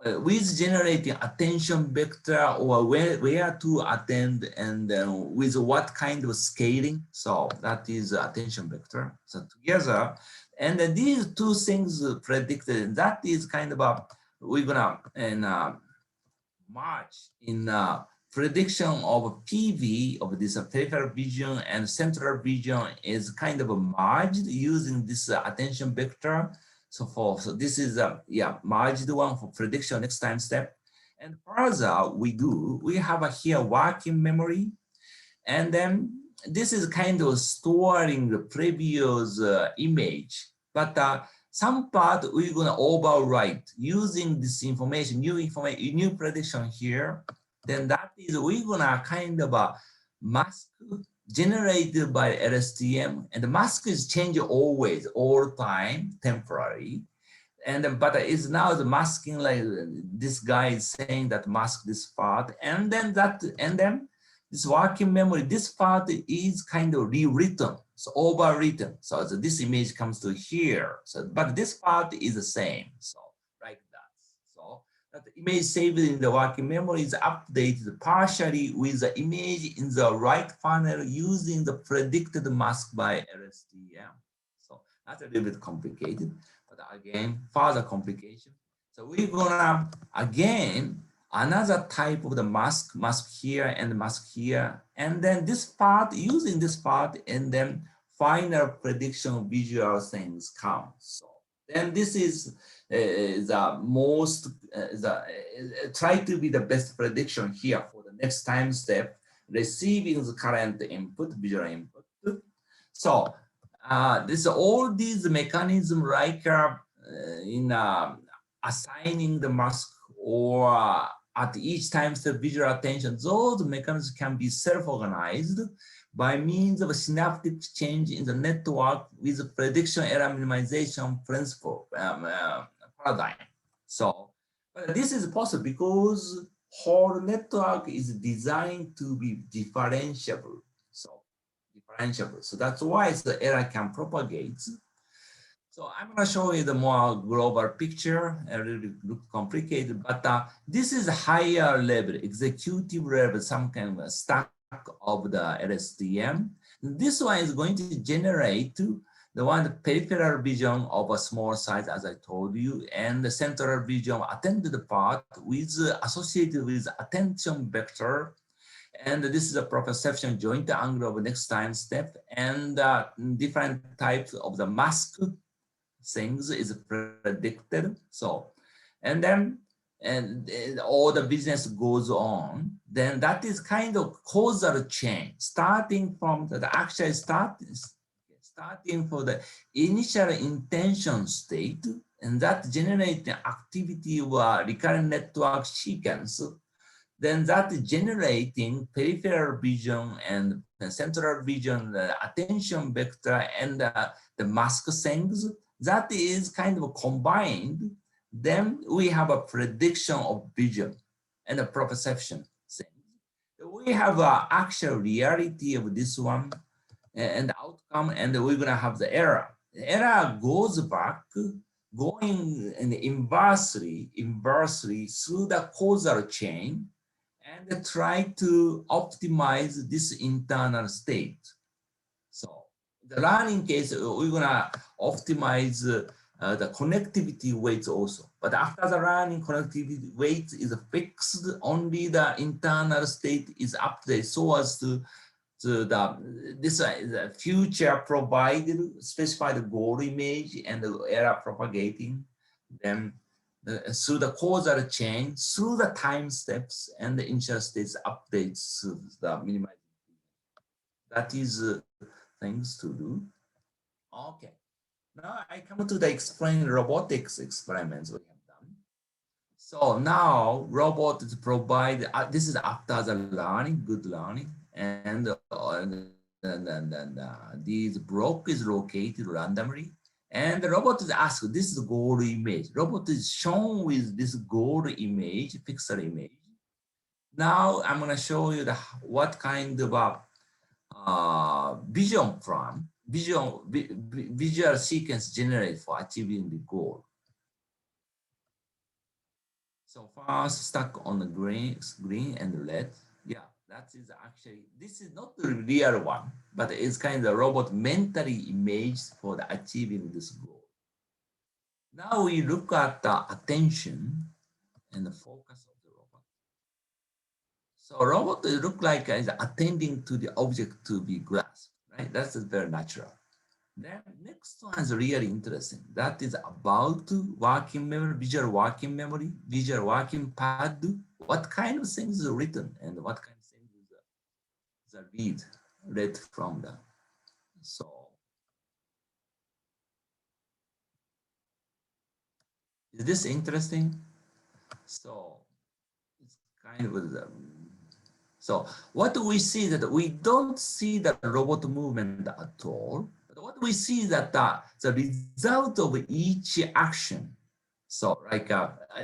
with generating attention vector or where to attend and with what kind of scaling. So that is attention vector. So together, and then these two things predicted, that is kind of a, we're gonna merge in prediction of PV of this peripheral vision and central vision is kind of merged using this attention vector. So this is a merged one for prediction next time step. And further we have a here working memory, and then this is kind of storing the previous image, but some part we're gonna overwrite using this information, new prediction here. Then that is we're gonna kind of a mask generated by LSTM, and the mask is changing always, all time, temporary. And but it's now the masking, like this guy is saying that mask this part, and then this working memory, this part is kind of rewritten, so overwritten. So this image comes to here. So but this part is the same. So like that. So that the image saved in the working memory is updated partially with the image in the right panel using the predicted mask by LSTM. So that's a little bit complicated, but again, further complication. So we're gonna again another type of the mask here and mask here, and then this part, using this part, and then final prediction visual things come. So then this is the most try to be the best prediction here for the next time step, receiving the current input, visual input. So this all these mechanisms like in assigning the mask or at each time step visual attention, those mechanisms can be self-organized by means of a synaptic change in the network with the prediction error minimization principle paradigm. So this is possible because whole network is designed to be differentiable. So differentiable. So that's why the error can propagate. So I'm going to show you the more global picture. A little bit look complicated, but this is a higher level, executive level, some kind of stack of the LSTM. This one is going to generate the one peripheral vision of a small size, as I told you, and the central vision attended part with associated with attention vector. And this is a proprioception joint angle of next time step, and different types of the mask things is predicted. So, and then all the business goes on, then that is kind of causal chain, starting from the actual starting for the initial intention state, and that generates the activity of a recurrent network sequence. Then that generating peripheral vision and the central vision, the attention vector, and the mask things, that is kind of combined. Then we have a prediction of vision and a proprioception thing. We have an actual reality of this one and the outcome, and we're gonna have the error. The error goes back, going inversely through the causal chain, and try to optimize this internal state. So the learning case, we're gonna optimize the connectivity weights also. But after the learning, connectivity weight is fixed, only the internal state is updated so as to the future provided, specified goal image and the error propagating. Then through the causal chain, through the time steps and the initial states updates to the minimizing. That is things to do. Okay. Now I come to the explain robotics experiments we have done. So now robots provide, this is after the learning, good learning, and these block is located randomly. And the robot is asked, this is goal image. Robot is shown with this goal image, pixel image. Now I'm going to show you what kind of visual sequence generated for achieving the goal. So first stuck on the green and red. Yeah, that is actually, this is not the real one, but it's kind of robot mentally imaged for the achieving this goal. Now we look at the attention and the focus of the robot. So robot look like is attending to the object to be grasped, right? That's very natural. Then next one is really interesting. That is about working memory, visual working memory, visual working pad. What kind of things is written and what kind of things is read from the. So is this interesting? So it's kind of so what do we see that we don't see the robot movement at all. What we see is that the result of each action, so like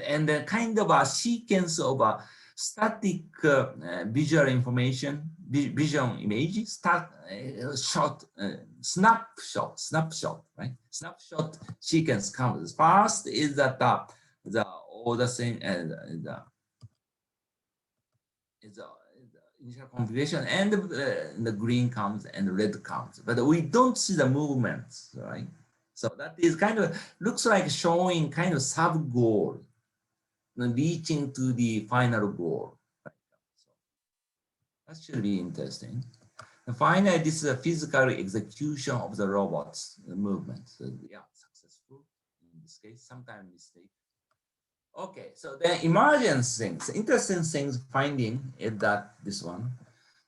and the kind of a sequence of a static visual information, vision image, snapshot, right? Snapshot sequence comes. First is that the older thing is initial configuration, and the green comes and the red comes, but we don't see the movements, right? So that is kind of looks like showing kind of sub goal, reaching to the final goal. Right? So that should be interesting. And finally, this is a physical execution of the robot's movement. So yeah, successful in this case. Sometimes mistake. Okay, so the emergence things, interesting things finding is that this one.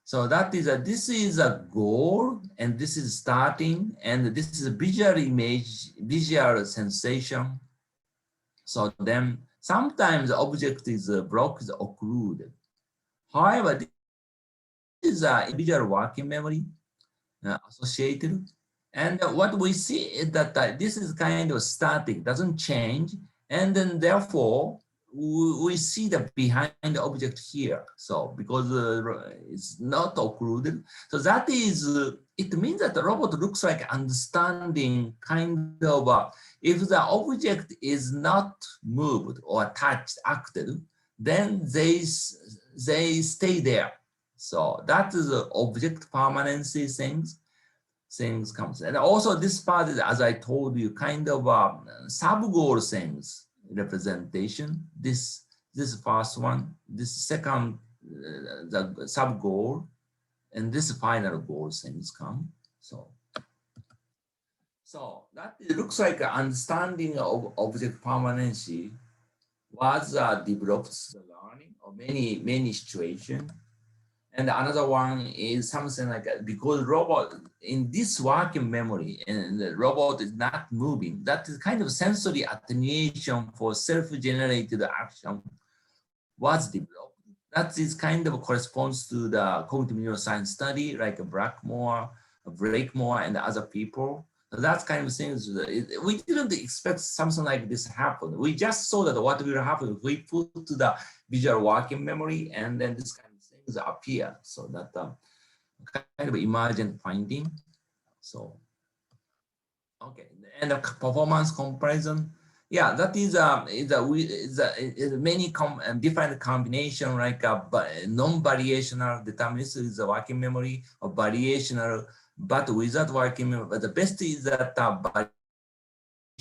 So that is this is a goal, and this is starting, and this is a visual image, visual sensation. So then sometimes the object is blocked, is occluded. However, this is a visual working memory associated. And what we see is that this is kind of static, doesn't change. And then therefore, we see the behind the object here. So because it's not occluded. So that is, it means that the robot looks like understanding kind of, if the object is not moved or touched, acted, then they stay there. So that is the object permanency things comes. And also this part is, as I told you, kind of sub-goal things representation. This first one, this second, the sub-goal, and this final goal things come. So that it looks like an understanding of object permanency was developed through learning of many situations. And another one is something like because robot in this working memory and the robot is not moving, that is kind of sensory attenuation for self-generated action was developed. That is kind of corresponds to the cognitive neuroscience study like Blakemore, and other people. So that's kind of things. We didn't expect something like this happen. We just saw that what will happen if we put to the visual working memory and then this kind of things appear. So that kind of emergent finding. So okay, and the performance comparison. Yeah, that is many different combination like non-variational deterministic is the working memory or variational, but without working memory. But the best is that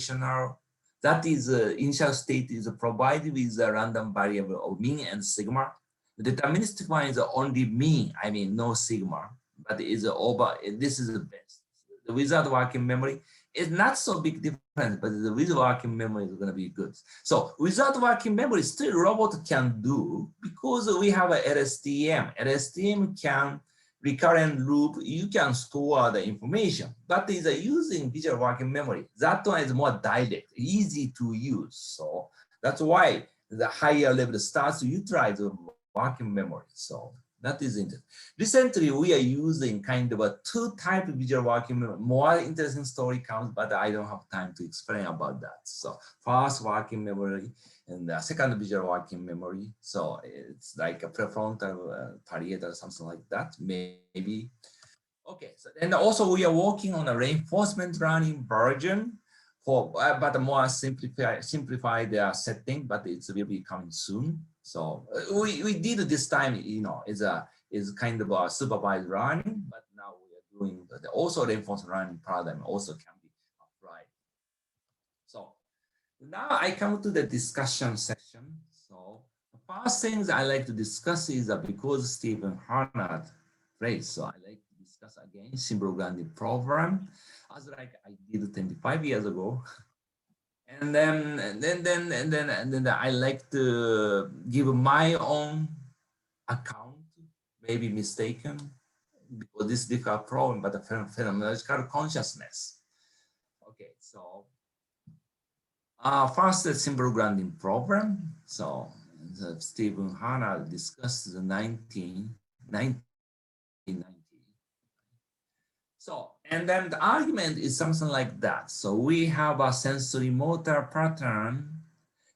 variational. That is initial state is provided with a random variable of mean and sigma. The deterministic one is only mean, I mean no sigma, but is over. This is the best. The without working memory is not so big difference, but the with working memory is going to be good. So without working memory, still robot can do because we have a LSTM. LSTM can recurrent loop. You can store the information, but is using visual working memory. That one is more direct, easy to use. So that's why the higher level starts to utilize the working memory. So That is interesting. Recently, we are using kind of a two-type visual working memory. More interesting story comes, but I don't have time to explain about that. So first working memory and the second visual working memory. So it's like a prefrontal parietal or something like that, maybe. Okay, so and also we are working on a reinforcement learning version for, but a more simplified setting, but it will be coming soon. So we did this time, you know, is kind of a supervised learning, but now we are doing also reinforcement learning paradigm also can be applied. So now I come to the discussion section. So the first things I like to discuss is because Stephen Harnett phrase. So I like to discuss again symbol grounding program as like I did 25 years ago. And then I like to give my own account, maybe mistaken, because this is difficult problem, but a phenomenological consciousness. Okay, so first the symbol grounding program. So Stephen Hanna discussed the 1990. So, and then the argument is something like that. So we have a sensory motor pattern,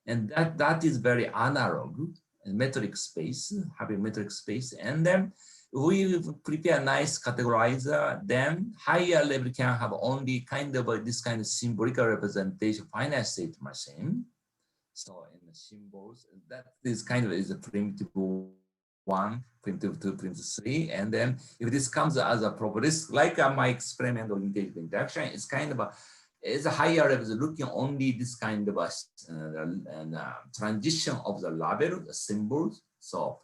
and that is very analog, metric space, having metric space. And then we prepare a nice categorizer. Then higher level can have only kind of this kind of symbolic representation, finite state machine. So in the symbols, that is kind of is a primitive 1, primitive 2, primitive 3, and then if this comes as a properties, like my experiment or intelligent interaction, it's kind of it's a higher level looking only this kind of a transition of the label, the symbols. So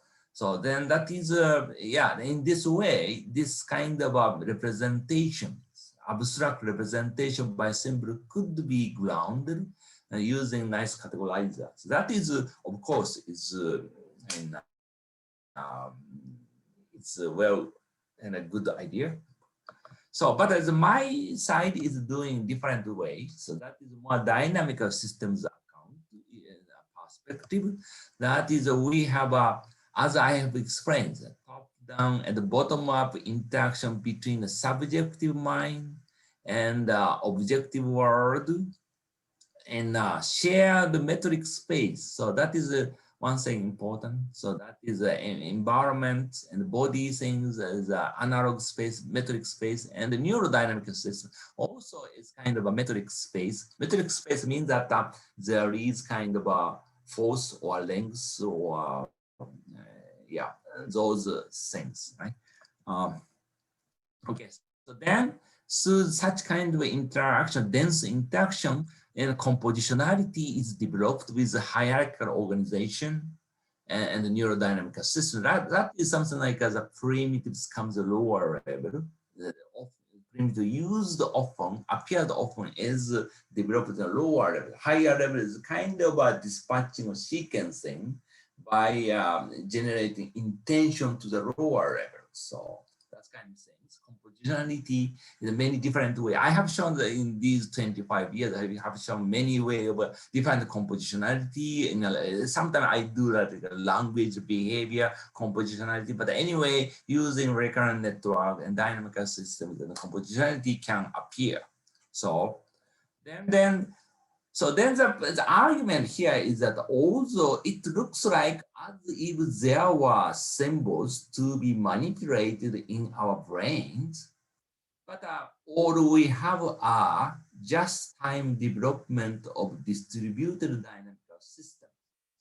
then that is yeah, in this way, this kind of a representation, abstract representation by symbol could be grounded using nice categorizer. So that is of course is it's well and a good idea. So, but as my side is doing different way, so that is more dynamic systems account perspective. That is we have a, as I have explained, top down and bottom up interaction between the subjective mind and objective world, and share the metric space. So that is one thing important. So that is an environment and body things as analog space, metric space, and the neurodynamic system also is kind of a metric space. Metric space means that there is kind of a force or length or yeah, those things, right? Okay, so then so such kind of interaction, dense interaction, and compositionality is developed with a hierarchical organization and the neurodynamic system. That is something like as a primitives comes a lower level. Primitive used often, appeared often is developed at a lower level. Higher level is kind of a dispatching or sequencing by generating intention to the lower level. So that's kind of things. Compositionality in many different ways. I have shown that in these 25 years, I have shown many ways of different compositionality. And sometimes I do that language, behavior, compositionality. But anyway, using recurrent network and dynamic systems, the compositionality can appear. So then the argument here is that although it looks like as if there were symbols to be manipulated in our brains, but all we have are just time development of distributed dynamical systems.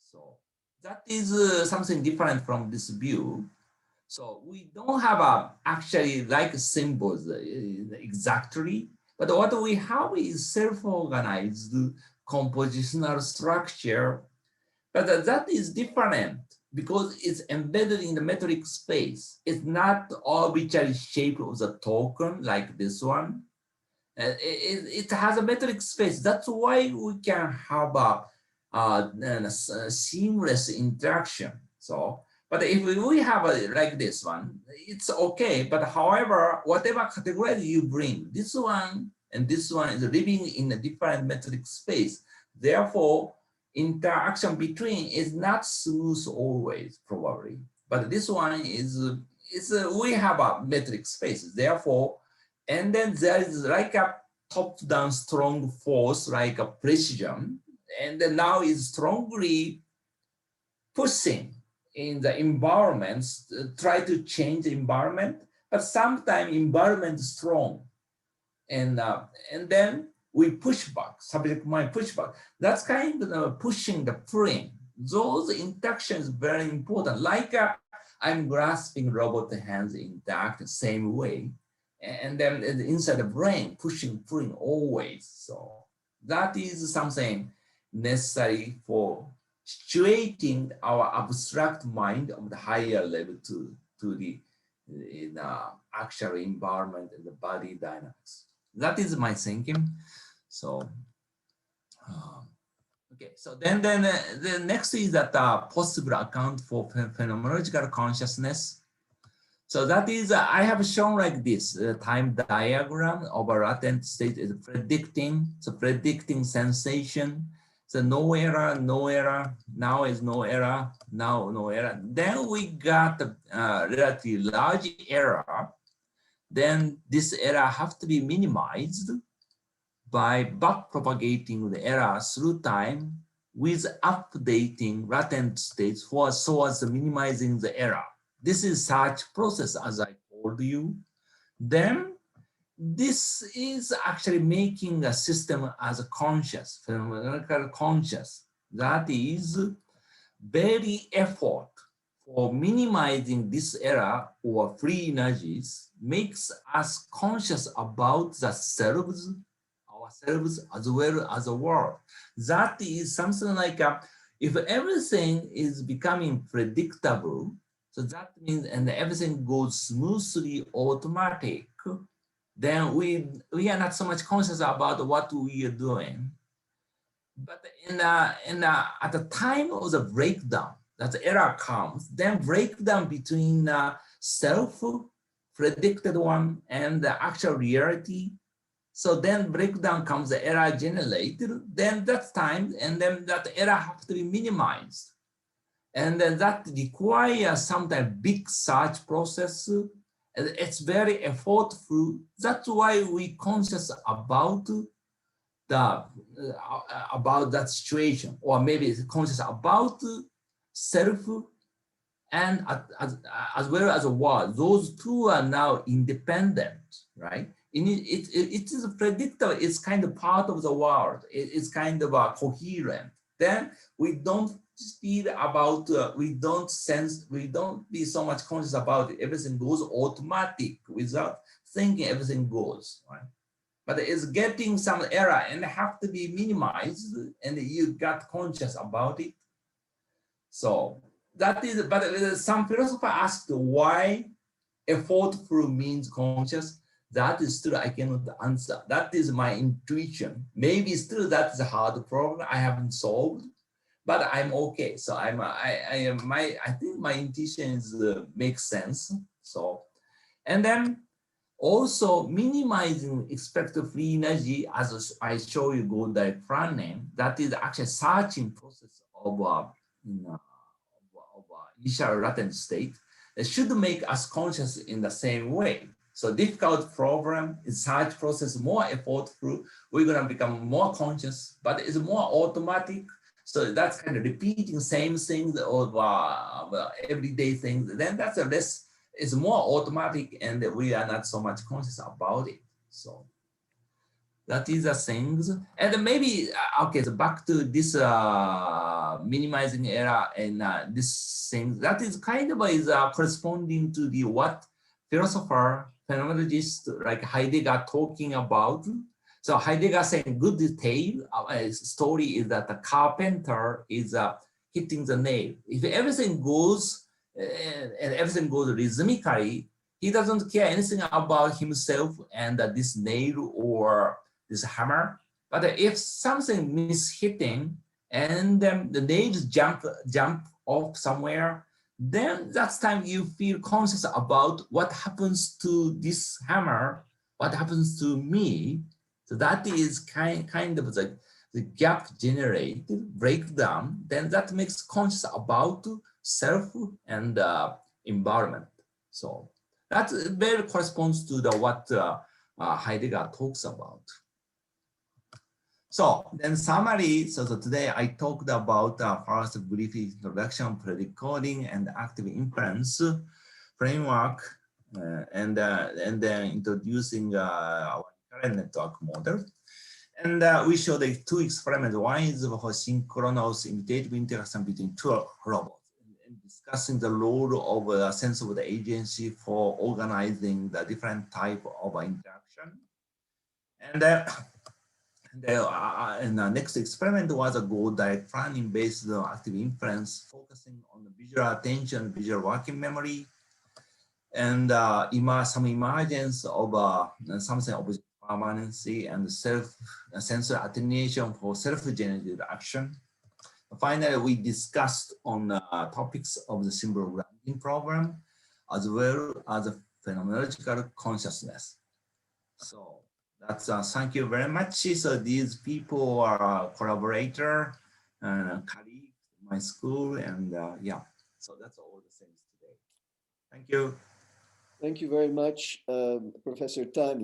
So that is something different from this view. So we don't have actually like symbols exactly, but what we have is self-organized compositional structure, but that is different because it's embedded in the metric space. It's not arbitrary shape of the token like this one. It has a metric space. That's why we can have a seamless interaction. So, but if we have like this one, it's okay. But however, whatever category you bring, this one and this one is living in a different metric space. Therefore, interaction between is not smooth always, probably. But this one we have a metric space, therefore, and then there is like a top-down strong force, like a precision, and then now is strongly pushing in the environments, try to change the environment, but sometimes environment is strong, and then we push back, subject mind push back. That's kind of pushing the pulling. Those interactions very important. Like I'm grasping robot hands intact the same way, and then inside the brain pushing, pulling always. So that is something necessary for situating our abstract mind of the higher level to the actual environment and the body dynamics. That is my thinking. So okay, so then the next is that possible account for phenomenological consciousness. So that is, I have shown like this time diagram of a latent state is predicting, so predicting sensation. So no error, no error, now is no error, now no error. Then we got a relatively large error. Then this error have to be minimized by back propagating the error through time with updating latent states so as minimizing the error. This is such process as I told you. Then this is actually making a system as a conscious, phenomenological conscious. That is very effort for minimizing this error or free energies makes us conscious about the selves, ourselves as well as the world. That is something like if everything is becoming predictable, so that means and everything goes smoothly automatic, then we are not so much conscious about what we are doing. But at the time of the breakdown, that the error comes, then breakdown between self-predicted one and the actual reality. So then breakdown comes the error generated, then that time, and then that error have to be minimized. And then that requires sometimes big search process. It's very effortful. That's why we conscious about about that situation, or maybe it's conscious about self and as well as a world. Those two are now independent, right? It is predictable. It's kind of part of the world. It's kind of coherent. Then we don't feel about, we don't be so much conscious about it. Everything goes automatic without thinking everything goes, right? But it's getting some error and have to be minimized, and you got conscious about it. So that is, but some philosopher asked why effortful means conscious. That is still I cannot answer. That is my intuition. Maybe still that's a hard problem I haven't solved, but I'm okay. So I think my intuition is makes sense. So, and then also minimizing expected free energy, as I show you go diaphragm name, that is actually searching process of initial latent state. It should make us conscious in the same way. So difficult problem is search process more effortful. We're gonna become more conscious, but it's more automatic. So that's kind of repeating same things or everyday things. Then that's a less, it's more automatic, and we are not so much conscious about it. So that is the things. And maybe, okay, so back to this minimizing error and this thing, that is kind of is corresponding to the what philosopher, phenomenologist like Heidegger talking about. So Heidegger saying good detail story is that the carpenter is hitting the nail. If everything goes and everything goes rhythmically, he doesn't care anything about himself and this nail or this hammer. But if something mishitting and the nails jump off somewhere, then that's time you feel conscious about what happens to this hammer, what happens to me. So that is kind of the gap generated breakdown. Then that makes conscious about self and environment. So that very corresponds to what Heidegger talks about. So then summary, so today I talked about first brief introduction, predicting and active inference framework, and then introducing our current network model. And we showed the two experiments. One is for synchronous imitative interaction between two robots, and discussing the role of a sense of the agency for organizing the different type of interaction. And the next experiment was a goal direct planning based on active inference, focusing on the visual attention, visual working memory, and some emergence of something object permanency and sensor attenuation for self-generated action. Finally, we discussed on topics of the symbol grounding problem, as well as phenomenological consciousness. So that's thank you very much. So these people are collaborator and colleagues in my school, and yeah, so that's all the things today. Thank you.
Thank you very much, Professor Tani.